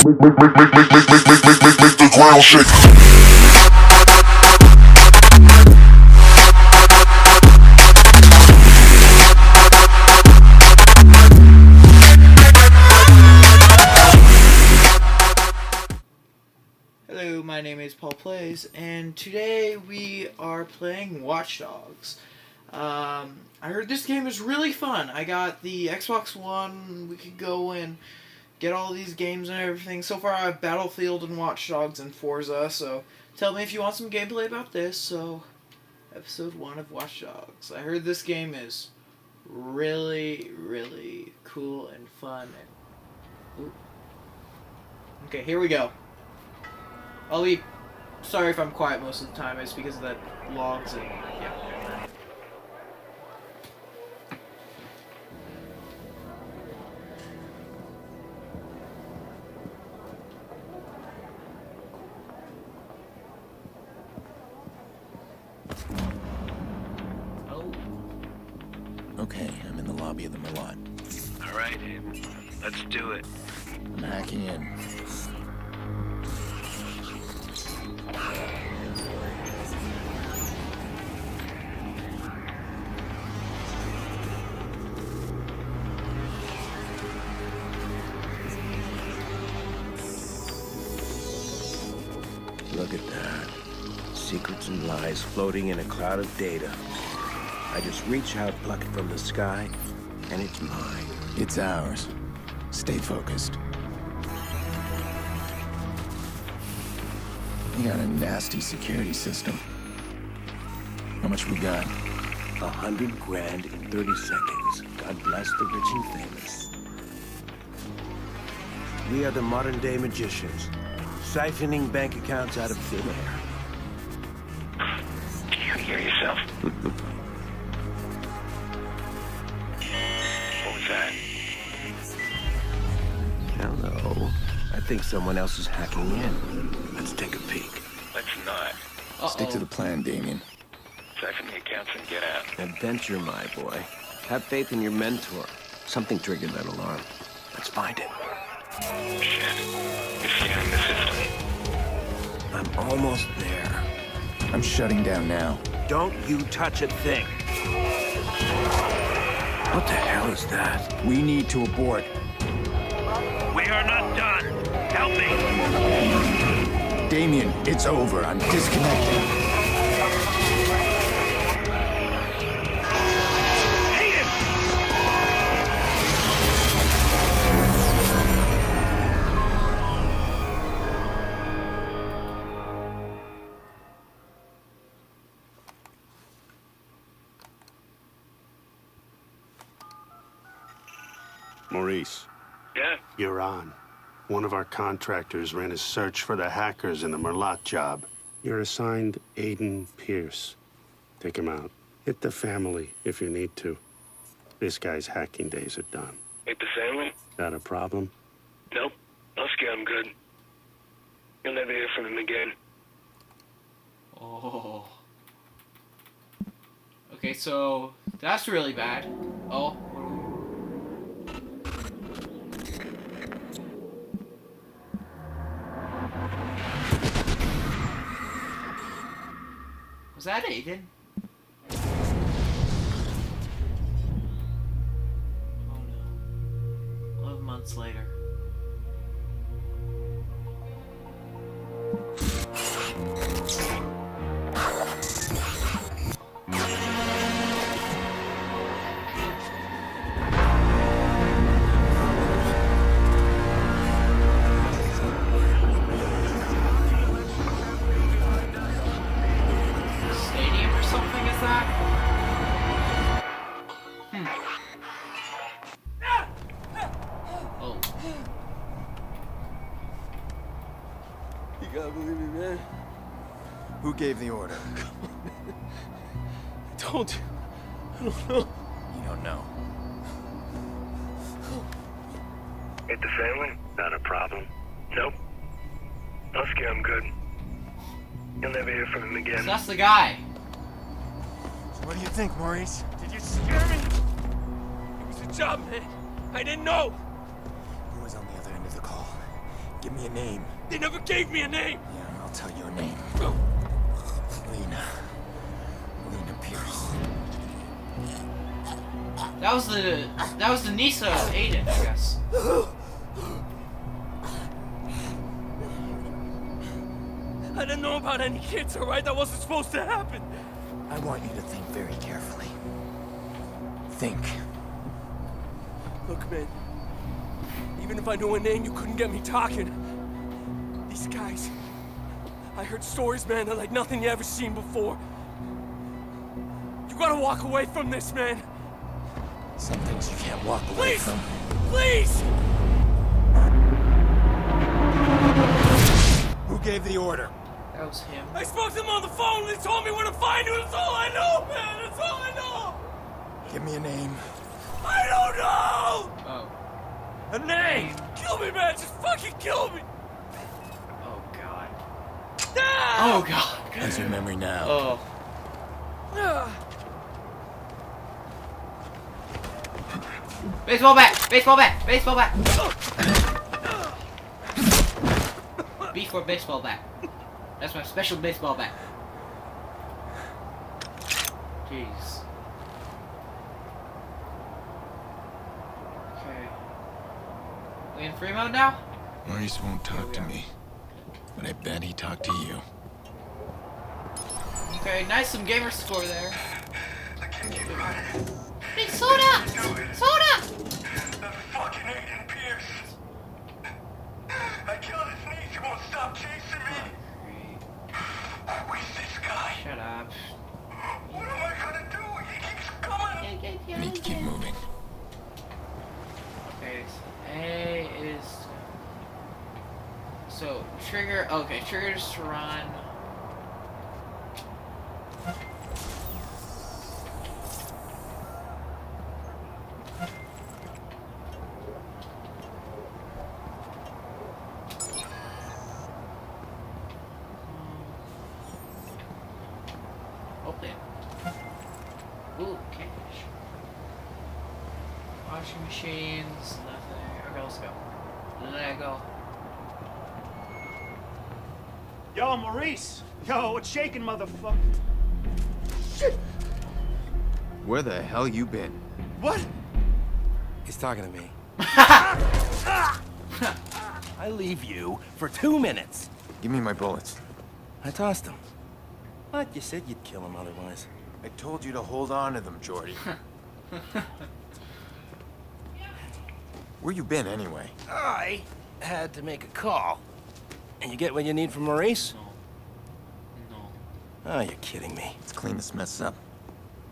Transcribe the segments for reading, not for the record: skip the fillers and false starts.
Make the ground shake. Hello, my name is Paul Plays, and today we are playing Watch Dogs. I heard this game is really fun. I got the Xbox One. We could go and get all these games and everything. So far I have Battlefield and Watch Dogs and Forza, so tell me if you want some gameplay about this. So, episode 1 of Watch Dogs. I heard this game is really, really cool and fun. Ooh. Okay, here we go. I'll be sorry if I'm quiet most of the time. It's because of that logs and yeah. Oh. Okay, I'm in the lobby of the Merlot. All right, let's do it. I'm hacking in. Look at that. Secrets and lies floating in a cloud of data. I just reach out, pluck it from the sky, and it's mine. It's ours. Stay focused. You got a nasty security system. How much we got? 100 grand in 30 seconds. God bless the rich and famous. We are the modern day magicians, siphoning bank accounts out of thin air. Can you hear yourself? What was that? Hello. I think someone else is hacking in. Let's take a peek. Let's not. Stick to the plan, Damien. Siphon the accounts and get out. Adventure, my boy. Have faith in your mentor. Something triggered that alarm. Let's find it. Shit. It's scanning the system. I'm almost there. I'm shutting down now. Don't you touch a thing. What the hell is that? We need to abort. We are not done. Help me. Damien, it's over. I'm disconnecting. Maurice. Yeah? You're on. One of our contractors ran a search for the hackers in the Merlot job. You're assigned Aiden Pierce. Take him out. Hit the family if you need to. This guy's hacking days are done. Hit the family? Got a problem? Nope. Oscar, I'm good. You'll never hear from him again. Oh. Okay, so that's really bad. Oh. Was that Aiden? Oh no. 11 months later. You gotta believe me, man. Who gave the order? I told you. I don't know. You don't know. Hit the family? Not a problem. Nope. Oscar, I'm good. You'll never hear from him again. So that's the guy. What do you think, Maurice? Did you scare me? It was a job, man. I didn't know. Who was on the other end of the call? Give me a name. They never gave me a name. Yeah, I'll tell you a name. Lena. Lena Pierce. That was the niece of Aiden, I guess. I didn't know about any kids, alright? That wasn't supposed to happen. I want you to think very carefully. Think. Look, man. Even if I knew a name, you couldn't get me talking. These guys. I heard stories, man, that like nothing you ever seen before. You gotta walk away from this, man. Some things you can't walk away Please! from. Please! Who gave the order? That was him. I spoke to them on the phone and they told me where to find you. That's all I know, man. That's all I know. Give me a name. I don't know! Oh. A name! Kill me, man! Just fucking kill me! Oh god. Ah! Oh god. How's your memory now? Oh. Ah! Baseball bat! Baseball bat! Baseball bat! B for baseball bat. That's my special baseball bat. Jeez. Okay. We in free mode now? Maurice won't talk to me, but I bet he talked to you. Okay, nice, some gamer score there. I can't keep it. Hey, soda! Soda! That's fucking Aiden Pierce. I killed his niece. He won't stop chasing me. Where's this guy? Shut up. What am I gonna do? He keeps coming. I need to keep moving. Okay, so A is... So, trigger... Okay, triggers to run. Open. Ooh, cash. Washing machines, nothing. Okay, let's go. Lego. Yo, Maurice! Yo, what's shaking, motherfucker? Where the hell you been? What? He's talking to me. I leave you for 2 minutes. Give me my bullets. I tossed him. What? You said you'd kill him otherwise. I told you to hold on to them, Jordy. Where you been, anyway? I had to make a call. And you get what you need from Maurice? No. Oh, you're kidding me. Let's clean this mess up.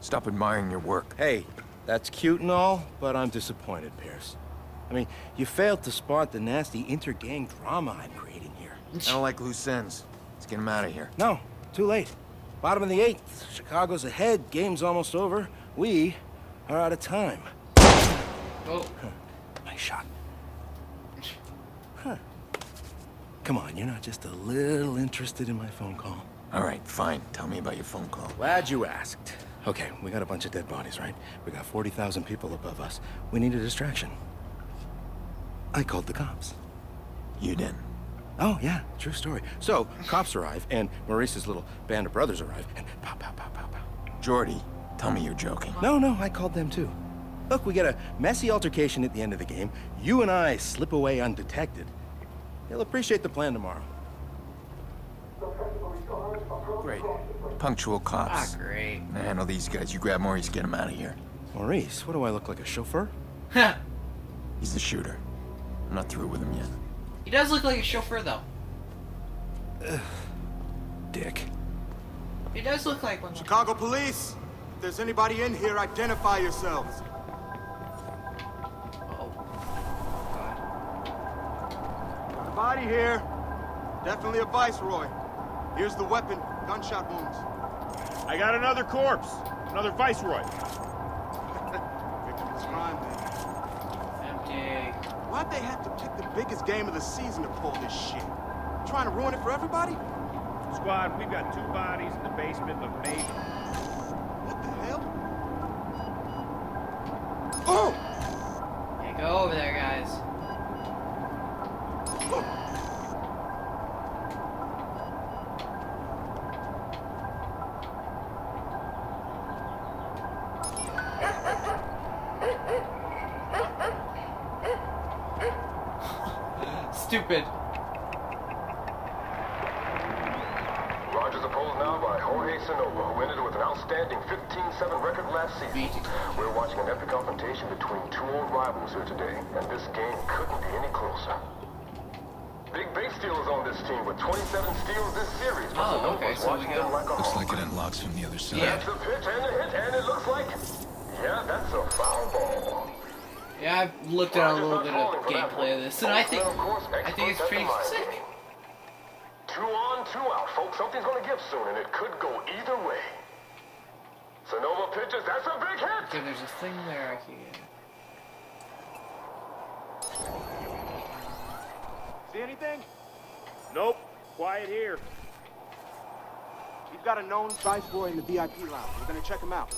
Stop admiring your work. Hey, that's cute and all, but I'm disappointed, Pierce. I mean, you failed to spot the nasty inter-gang drama I'm creating here. I don't like loose ends. Let's get him out of here. No, too late. Bottom of the 8th. Chicago's ahead. Game's almost over. We are out of time. Oh. Nice shot. Huh. Come on, you're not just a little interested in my phone call? All right, fine. Tell me about your phone call. Glad you asked. Okay, we got a bunch of dead bodies, right? We got 40,000 people above us. We need a distraction. I called the cops. You did. Oh, yeah, true story. So, cops arrive, and Maurice's little band of brothers arrive, and pow, pow, pow, pow, pow. Jordy, tell me you're joking. No, I called them too. Look, we get a messy altercation at the end of the game. You and I slip away undetected. You'll appreciate the plan tomorrow. Great. Punctual cops. Ah, great. I handle these guys. You grab Maurice, get him out of here. Maurice, what do I look like, a chauffeur? He's the shooter. I'm not through with him yet. He does look like a chauffeur, though. Dick. He does look like one. Chicago police! If there's anybody in here, identify yourselves. Oh. God. Got a body here. Definitely a viceroy. Here's the weapon. Gunshot wounds. I got another corpse. Another viceroy. Victim's crime, man. Empty. Why'd they have to pick the biggest game of the season to pull this shit? Trying to ruin it for everybody? Squad, we've got 2 bodies in the basement of maybe. What the hell? Oh! Yeah, go over there, guys. Stupid. Rogers opposed now by Jorge Sonova, who ended with an outstanding 15-7 record last season. We're watching an epic confrontation between two old rivals here today, and this game couldn't be any closer. Big base stealers on this team with 27 steals this series. Oh, okay, so we go. Looks like it unlocks from the other side. Yeah. That's a pitch and a hit, and it looks like, yeah, that's a foul ball. Yeah, I've looked at a little bit of gameplay of this, and I think it's pretty sick. 2 on, 2 out, folks. Something's gonna give soon, and it could go either way. Sonova pitches. That's a big hit. Okay, there's a thing there I can get. See anything? Nope. Quiet here. We've got a known viceroy in the VIP lounge. We're gonna check him out.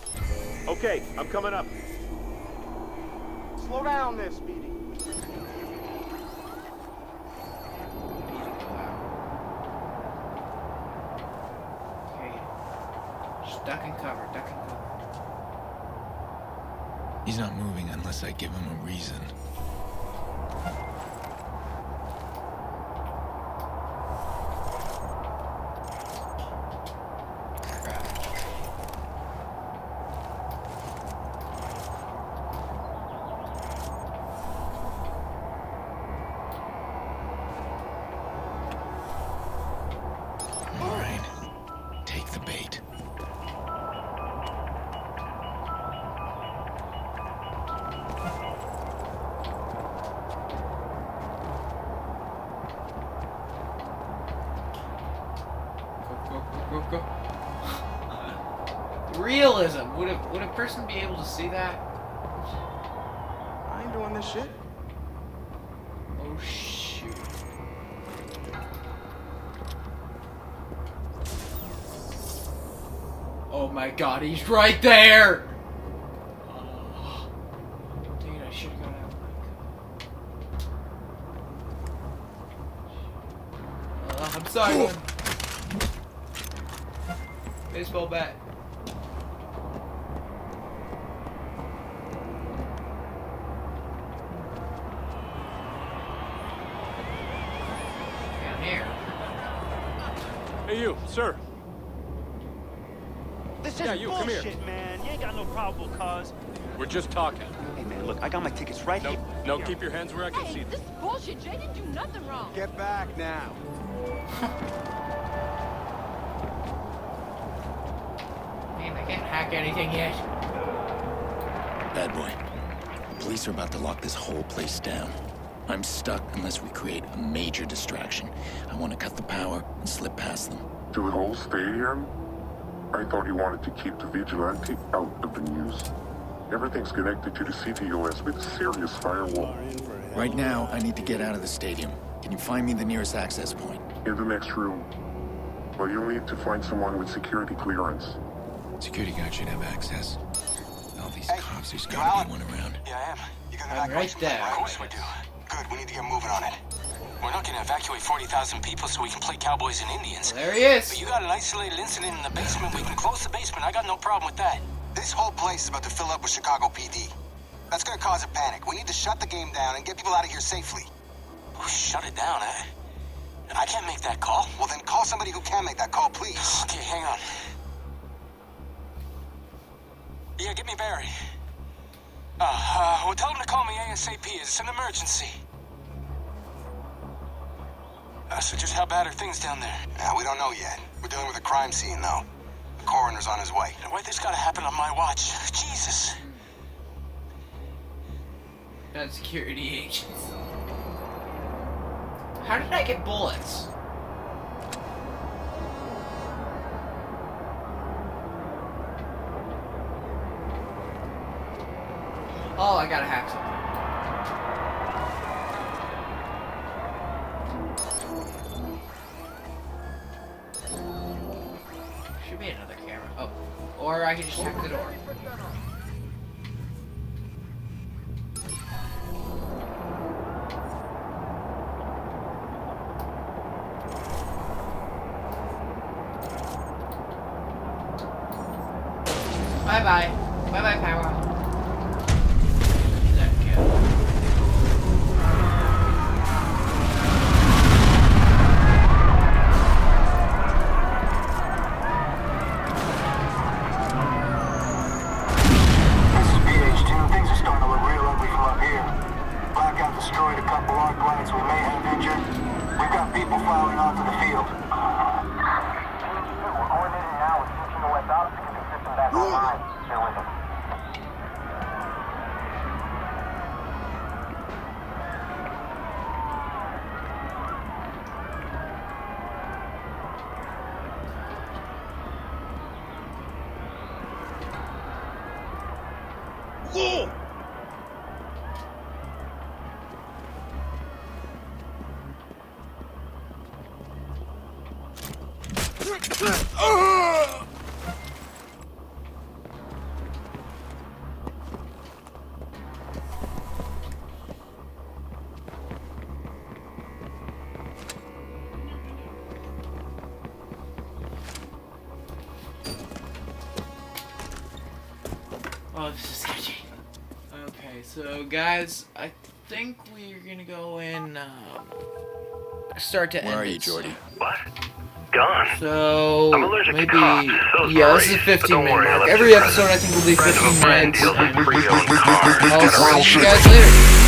Okay, I'm coming up. Slow down there, Speedy. Okay. Just duck and cover, duck and cover. He's not moving unless I give him a reason. All right, take the bait. Go. Realism. Would a person be able to see that? I ain't doing this shit. Oh shoot. Oh my god, he's right there! Oh. Dude, I should've gone out. I'm sorry, man. Baseball bat. Down here. Hey, you, sir. This Yeah, is you, come here. bullshit, man. You ain't got no probable cause. We're just talking. Hey, man, look, I got my tickets right here. No, keep your hands where I can see Hey, them. this is bullshit. Jay didn't do nothing wrong. Get back now. Man, I can't hack anything yet. Bad boy. The police are about to lock this whole place down. I'm stuck unless we create a major distraction. I want to cut the power and slip past them. To the whole stadium? I thought you wanted to keep the vigilante out of the news. Everything's connected to the CTOS with a serious firewall. Right now, I need to get out of the stadium. Can you find me the nearest access point? In the next room. But you'll need to find someone with security clearance. Security guard should have access. All these cops, there's you gotta out? be one around. Yeah, I am. You can I'm evacuate right there. Of course we do. Good, we need to get moving on it. We're not gonna evacuate 40,000 people so we can play cowboys and Indians. Well, there he is. But you got an isolated incident in the basement. We can close the basement. I got no problem with that. This whole place is about to fill up with Chicago PD. That's gonna cause a panic. We need to shut the game down and get people out of here safely. Oh, shut it down, eh? I can't make that call. Well, then call somebody who can make that call, please. Okay, hang on. Yeah, get me Barry. Well, tell him to call me ASAP. It's an emergency. So just how bad are things down there? Yeah, we don't know yet. We're dealing with a crime scene, though. The coroner's on his way. Why this gotta happen on my watch? Jesus. Not security agents. How did I get bullets? Oh, I gotta hack something. Should be another camera. Oh, or I can just hack the door. Bye bye. Bye bye, power. That kid. Oh, this is sketchy. Okay, so guys, I think we're gonna go in start to end. Where are you, it. Jordy? What? Gone. So I'm allergic maybe to cops. So yeah, this is a sorry. 15-minute Worry, mark. I'll Every let you episode I think will be friend of a 15 friend minutes. deals with pre-owned cars. I'll see you guys later.